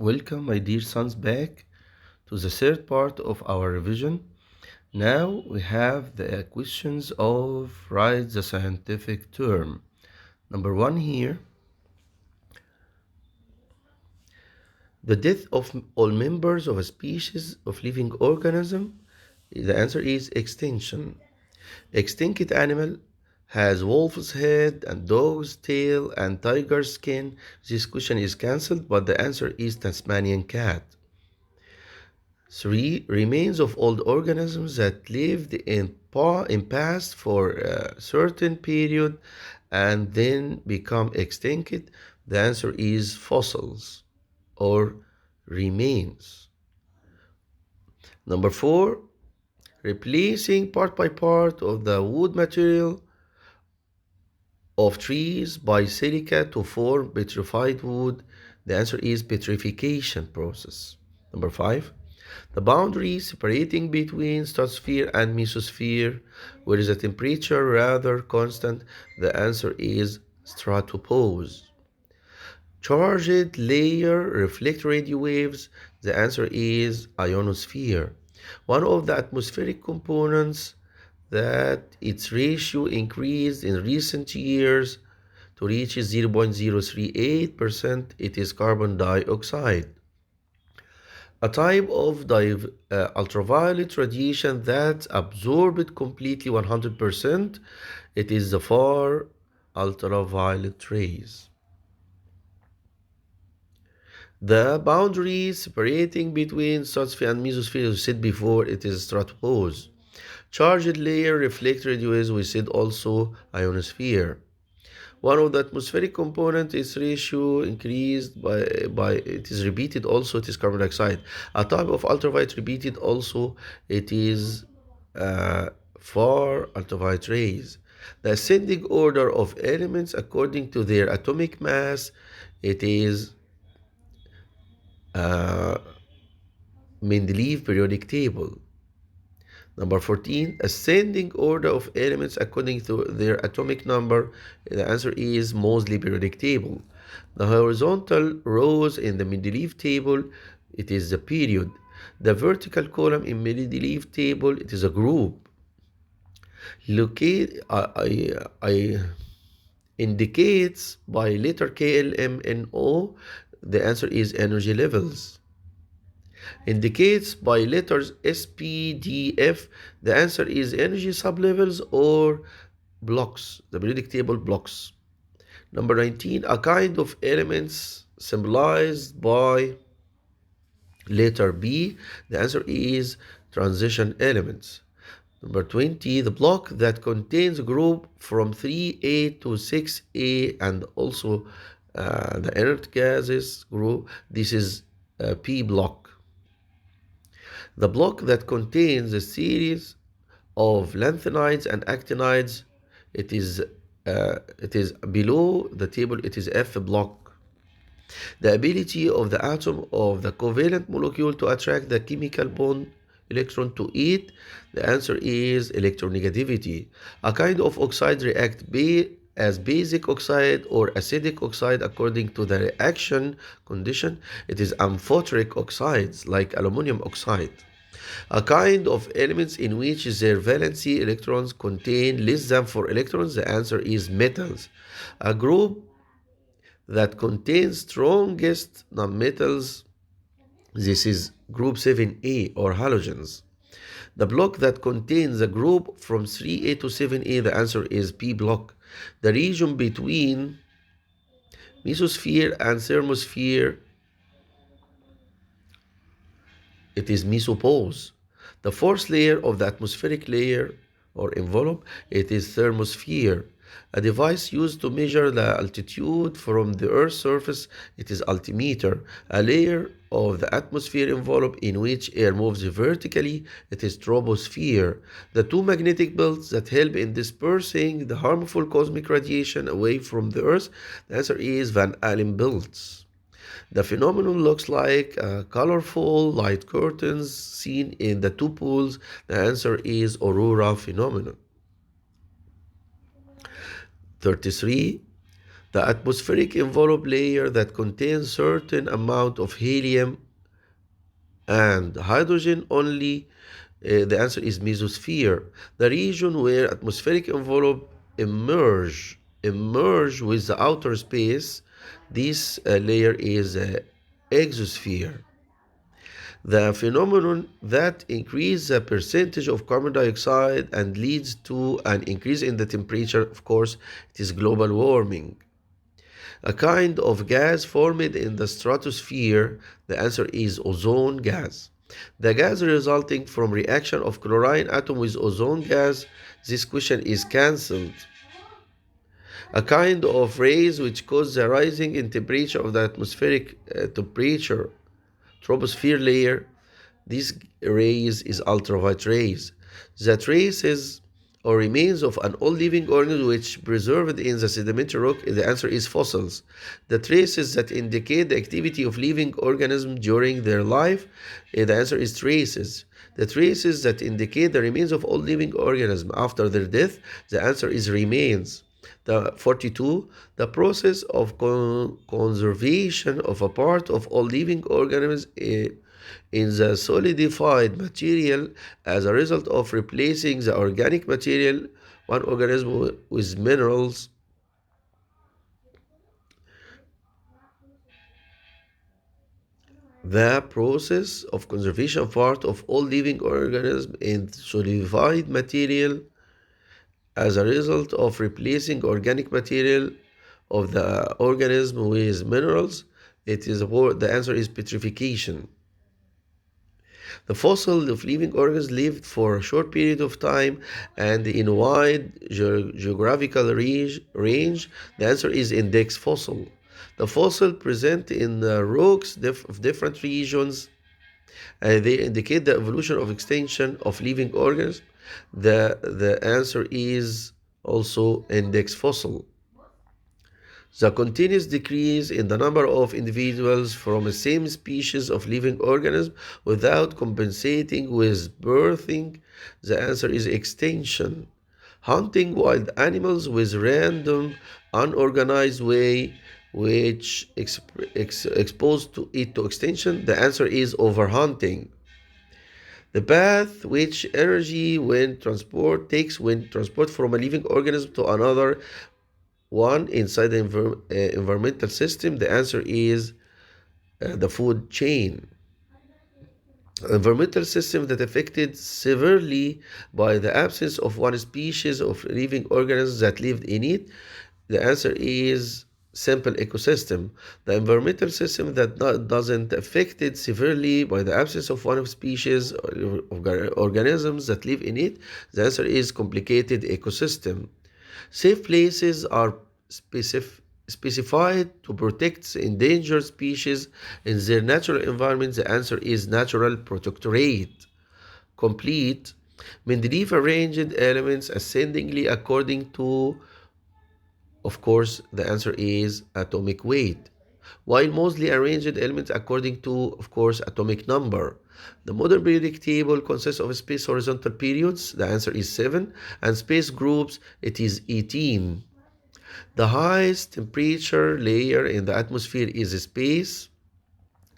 Welcome, my dear sons, back to the third part of our revision. Now we have the questions of write the scientific term. Number one here, the death of all members of a species of living organism. The answer is extinction. Extinct animal has wolf's head and dog's tail and tiger's skin. This question is cancelled, but the answer is Tasmanian cat. 3. Remains of old organisms that lived in past for a certain period and then become extinct. The answer is fossils or remains. Number 4. Replacing part by part of the wood material of trees by silica to form petrified wood. The answer is petrification process. Number 5. The boundary separating between stratosphere and mesosphere, where is the temperature rather constant? The answer is stratopause. Charged layer reflect radio waves. The answer is ionosphere. One of the atmospheric components that its ratio increased in recent years to reach 0.038%, it is carbon dioxide. A type of ultraviolet radiation that absorbed completely 100%, it is the far ultraviolet rays. The boundary separating between stratosphere and mesosphere, we said before, it is stratopause. Charged layer reflect radio waves, we said also ionosphere. One of the atmospheric component is ratio increased by it is repeated also, it is carbon dioxide. A type of ultraviolet repeated also, it is far ultraviolet rays. The ascending order of elements according to their atomic mass, it is Mendeleev periodic table. Number 14, ascending order of elements according to their atomic number. The answer is Moseley periodic table. The horizontal rows in the Mendeleev table, it is the period. The vertical column in Mendeleev table, it is a group. Locate, I indicates by letter KLMNO. The answer is energy levels. Indicates by letters SPDF. The answer is energy sublevels or blocks, the periodic table blocks. Number 19, a kind of elements symbolized by letter B. The answer is transition elements. Number 20, the block that contains a group from 3A to 6A and also the inert gases group. This is P block. The block that contains a series of lanthanides and actinides, it is below the table, it is F block. The ability of the atom of the covalent molecule to attract the chemical bond electron to it, the answer is electronegativity. A kind of oxide react as basic oxide or acidic oxide according to the reaction condition. It is amphoteric oxides like aluminum oxide. A kind of elements in which their valency electrons contain less than 4 electrons. The answer is metals. A group that contains strongest nonmetals. This is group 7A or halogens. The block that contains a group from 3A to 7A, the answer is P block. The region between mesosphere and thermosphere, it is mesopause. The fourth layer of the atmospheric layer or envelope, it is thermosphere. A device used to measure the altitude from the Earth's surface, it is altimeter. A layer of the atmosphere envelope in which air moves vertically, it is troposphere. The two magnetic belts that help in dispersing the harmful cosmic radiation away from the Earth, the answer is Van Allen belts. The phenomenon looks like colorful light curtains seen in the two pools. The answer is aurora phenomenon. 33. The atmospheric envelope layer that contains certain amount of helium and hydrogen only. The answer is mesosphere, the region where atmospheric envelope emerge with the outer space. This layer is exosphere. The phenomenon that increases the percentage of carbon dioxide and leads to an increase in the temperature, of course, it is global warming. A kind of gas formed in the stratosphere, the answer is ozone gas. The gas resulting from reaction of chlorine atom with ozone gas, this question is cancelled. A kind of rays which cause the rising in temperature of the atmospheric temperature troposphere layer. These rays is ultraviolet rays. The traces or remains of an all living organism which preserved in the sedimentary rock, the answer is fossils. The traces that indicate the activity of living organisms during their life, the answer is traces. The traces that indicate the remains of all living organisms after their death, the answer is remains. The 42, the process of conservation of a part of all living organisms in the solidified material as a result of replacing the organic material, one organism with minerals. The process of conservation of part of all living organisms in solidified material as a result of replacing organic material of the organism with minerals. The answer is petrification. The fossils of living organisms lived for a short period of time and in a wide geographical range. The answer is index fossil. The fossil present in rocks of different regions. They indicate the evolution of extinction of living organisms. The answer is also index fossil. The continuous decrease in the number of individuals from the same species of living organism without compensating with birthing, the answer is extinction. Hunting wild animals with random, unorganized way which exposed to it to extinction, the answer is overhunting. The path which energy takes when transport from a living organism to another one inside the environmental system, the answer is the food chain. Environmental system that affected severely by the absence of one species of living organisms that lived in it, the answer is simple ecosystem. The environmental system that doesn't affected severely by the absence of one of species of organisms that live in it, the answer is complicated ecosystem. Safe places are specified to protect endangered species in their natural environment. The answer is natural protectorate. Complete. Mendeleev arranged elements ascendingly according to, of course, the answer is atomic weight, while Moseley arranged elements according to, of course, atomic number. The modern periodic table consists of space horizontal periods, the answer is 7, and space groups, it is 18. The highest temperature layer in the atmosphere is space,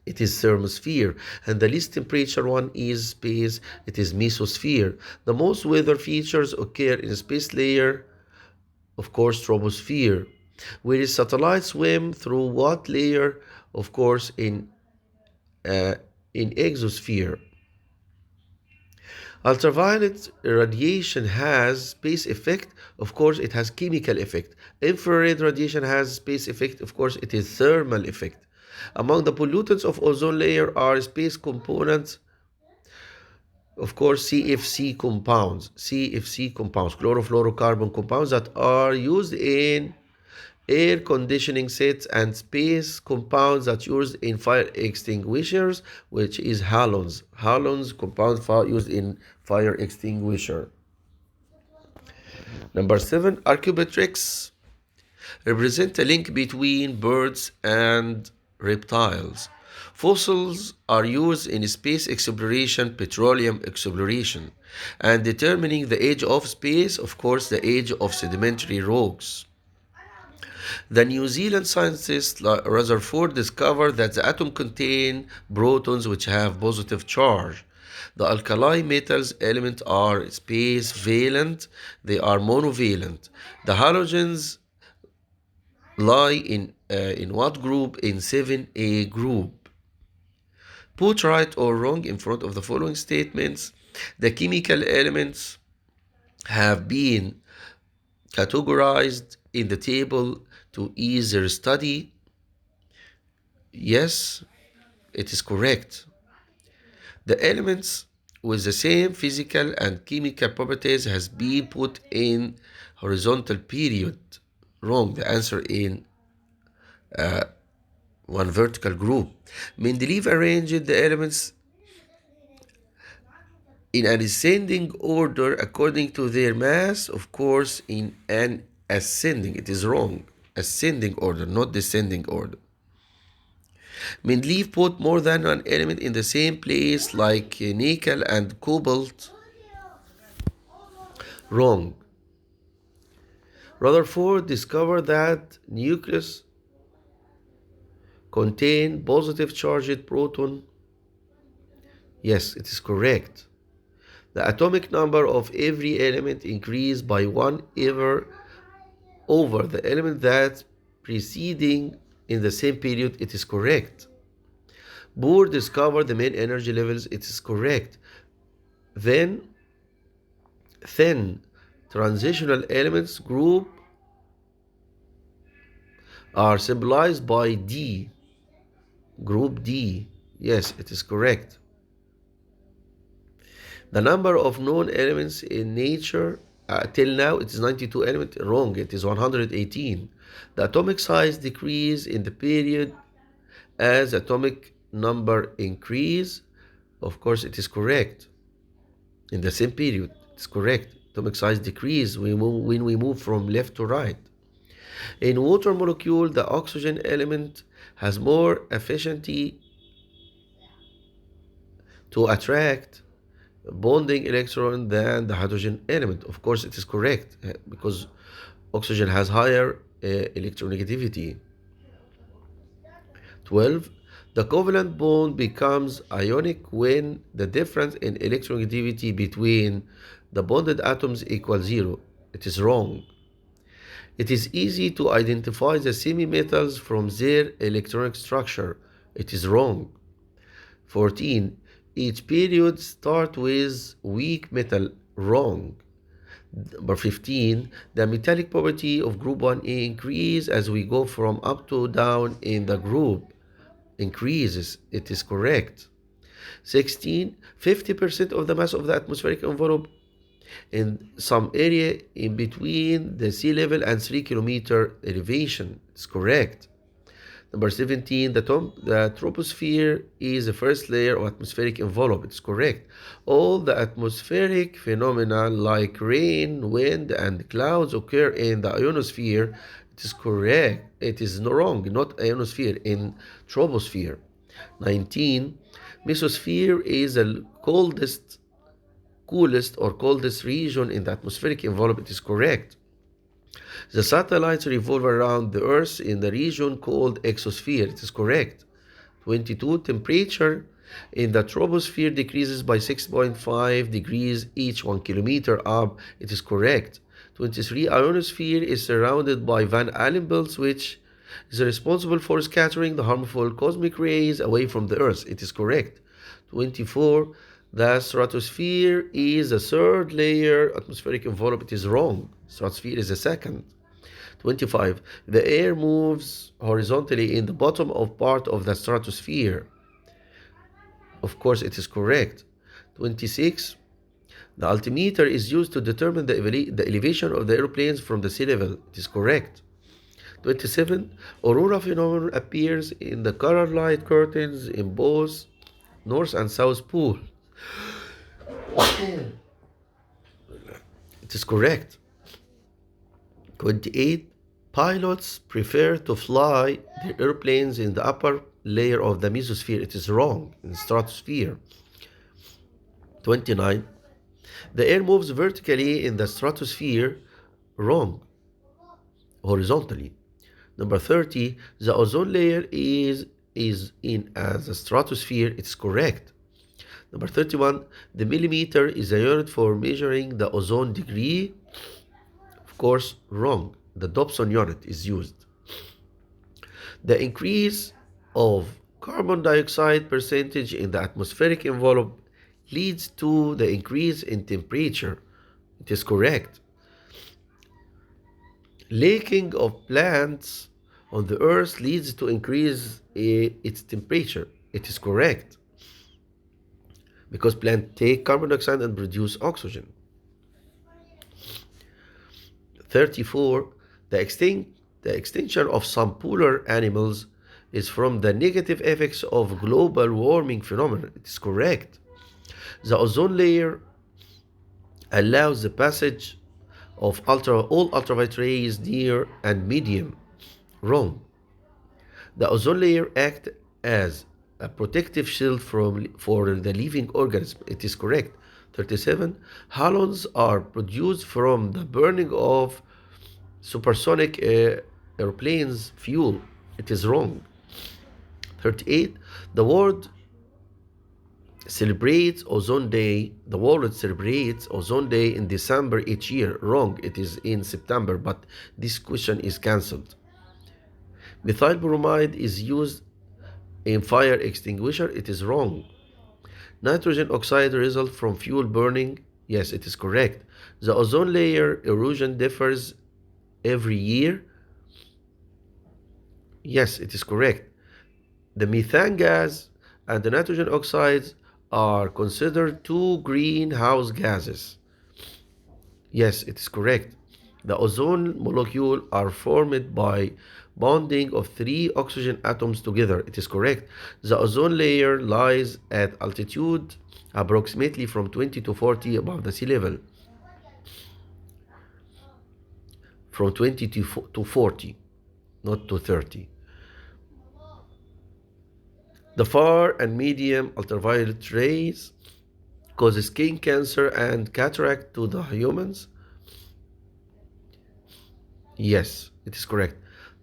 it is thermosphere, and the least temperature one is space, it is mesosphere. The most weather features occur in space layer, of course, troposphere. Where satellites swim through what layer? Of course, in exosphere. Ultraviolet radiation has space effect, of course it has chemical effect. Infrared radiation has space effect, of course it is thermal effect. Among the pollutants of ozone layer are space components, of course CFC compounds, chlorofluorocarbon compounds that are used in air conditioning sets, and space compounds that used in fire extinguishers, which is halogens. Halogens compounds used in fire extinguisher. Number 7, archaeopteryx represent a link between birds and reptiles. Fossils are used in space exploration, petroleum exploration, and determining the age of space, of course, the age of sedimentary rocks. The New Zealand scientist Rutherford discovered that the atom contain protons which have positive charge. The alkali metals elements are space valent, they are monovalent. The halogens lie in what group? In 7A group. Put right or wrong in front of the following statements. The chemical elements have been categorized in the table to ease their study. Yes, it is correct. The elements with the same physical and chemical properties has been put in horizontal period. Wrong. The answer in one vertical group. Mendeleev arranged the elements in an ascending order according to their mass, of course, in an ascending. It is wrong. Ascending order, not descending order. Mendeleev put more than one element in the same place like nickel and cobalt. Wrong. Rutherford discovered that nucleus contain positive charged proton. Yes, it is correct. The atomic number of every element increased by one ever over the element that preceding in the same period. It is correct. Bohr discovered the main energy levels. It is correct. Then thin transitional elements group are symbolized by D. Group D. Yes, it is correct. The number of known elements in nature till now it is 92 elements. Wrong, it is 118. The atomic size decrease in the period as atomic number increase. Of course, it is correct. In the same period, it's correct. Atomic size decrease when we move from left to right. In water molecule, the oxygen element has more efficiency to attract bonding electron than the hydrogen element. Of course, it is correct because oxygen has higher electronegativity. 12. The covalent bond becomes ionic when the difference in electronegativity between the bonded atoms equals 0. It is wrong. It is easy to identify the semi-metals from their electronic structure. It is wrong. 14. Each period starts with weak metal. Wrong. Number 15. The metallic property of group 1A increases as we go from up to down in the group. Increases. It is correct. 16. 50% of the mass of the atmospheric envelope in some area in between the sea level and 3 kilometer elevation. It's correct. Number 17, the troposphere is the first layer of atmospheric envelope. It's correct. All the atmospheric phenomena like rain, wind, and clouds occur in the ionosphere. It is correct. It is wrong, not ionosphere, in troposphere. 19, mesosphere is the coolest or coldest region in the atmospheric envelope. It is correct. The satellites revolve around the Earth in the region called exosphere. It is correct. 22. Temperature in the troposphere decreases by 6.5 degrees each 1 kilometer up. It is correct. 23. Ionosphere is surrounded by Van Allen belts, which is responsible for scattering the harmful cosmic rays away from the Earth. It is correct. 24. The stratosphere is the third layer atmospheric envelope. It is wrong. Stratosphere is the second. 25. The air moves horizontally in the bottom of part of the stratosphere. Of course, it is correct. 26. The altimeter is used to determine the elevation of the airplanes from the sea level. It is correct. 27. Aurora phenomenon appears in the color light curtains in both North and South Pole. It is correct. 28. Pilots prefer to fly their airplanes in the upper layer of the mesosphere. It is wrong, in the stratosphere. 29. The air moves vertically in the stratosphere. Wrong. Horizontally. Number 30, the ozone layer is in the stratosphere. It's correct. Number 31, the millimeter is a unit for measuring the ozone degree. Of course, wrong. The Dobson unit is used. The increase of carbon dioxide percentage in the atmospheric envelope leads to the increase in temperature. It is correct. Laking of plants on the earth leads to increase its temperature. It is correct. Because plants take carbon dioxide and produce oxygen. 34. The extinction of some polar animals is from the negative effects of global warming phenomena. It is correct. The ozone layer allows the passage of all ultraviolet rays near and medium. Wrong. The ozone layer acts as a protective shield for the living organism. It is correct. 37. Halons are produced from the burning of supersonic airplanes fuel. It is wrong. 38. The world celebrates Ozone Day. The world celebrates Ozone Day in December each year. Wrong. It is in September, but this question is cancelled. Methyl bromide is used in fire extinguisher. It is wrong. Nitrogen oxide result from fuel burning. Yes, it is correct. The ozone layer erosion differs every year. Yes, it is correct. The methane gas and the nitrogen oxides are considered two greenhouse gases. Yes, it is correct. The ozone molecule are formed by bonding of three oxygen atoms together. It is correct. The ozone layer lies at altitude approximately from 20 to 40 above the sea level. From 20 to 40, not to 30. The far and medium ultraviolet rays cause skin cancer and cataract to the humans. Yes, it is correct.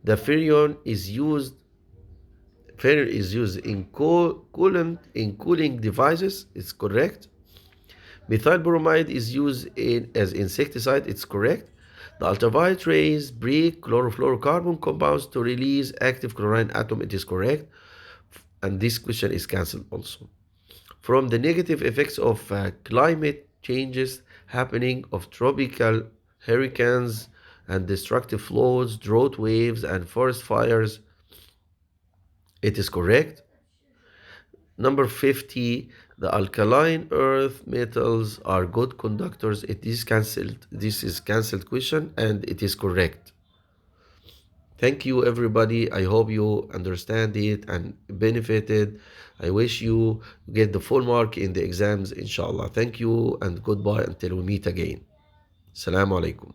The Furrion is used in coolant in cooling devices. It's correct. Methyl bromide is used as insecticide. It's correct. The ultraviolet rays break chlorofluorocarbon compounds to release active chlorine atom. It is correct. And this question is cancelled also. From the negative effects of climate changes happening of tropical hurricanes and destructive floods, drought waves, and forest fires, it is correct. Number 50, the alkaline earth metals are good conductors. It is cancelled. This is cancelled question and it is correct. Thank you, everybody. I hope you understand it and benefited. I wish you get the full mark in the exams, inshallah. Thank you and goodbye until we meet again. Assalamu alaikum.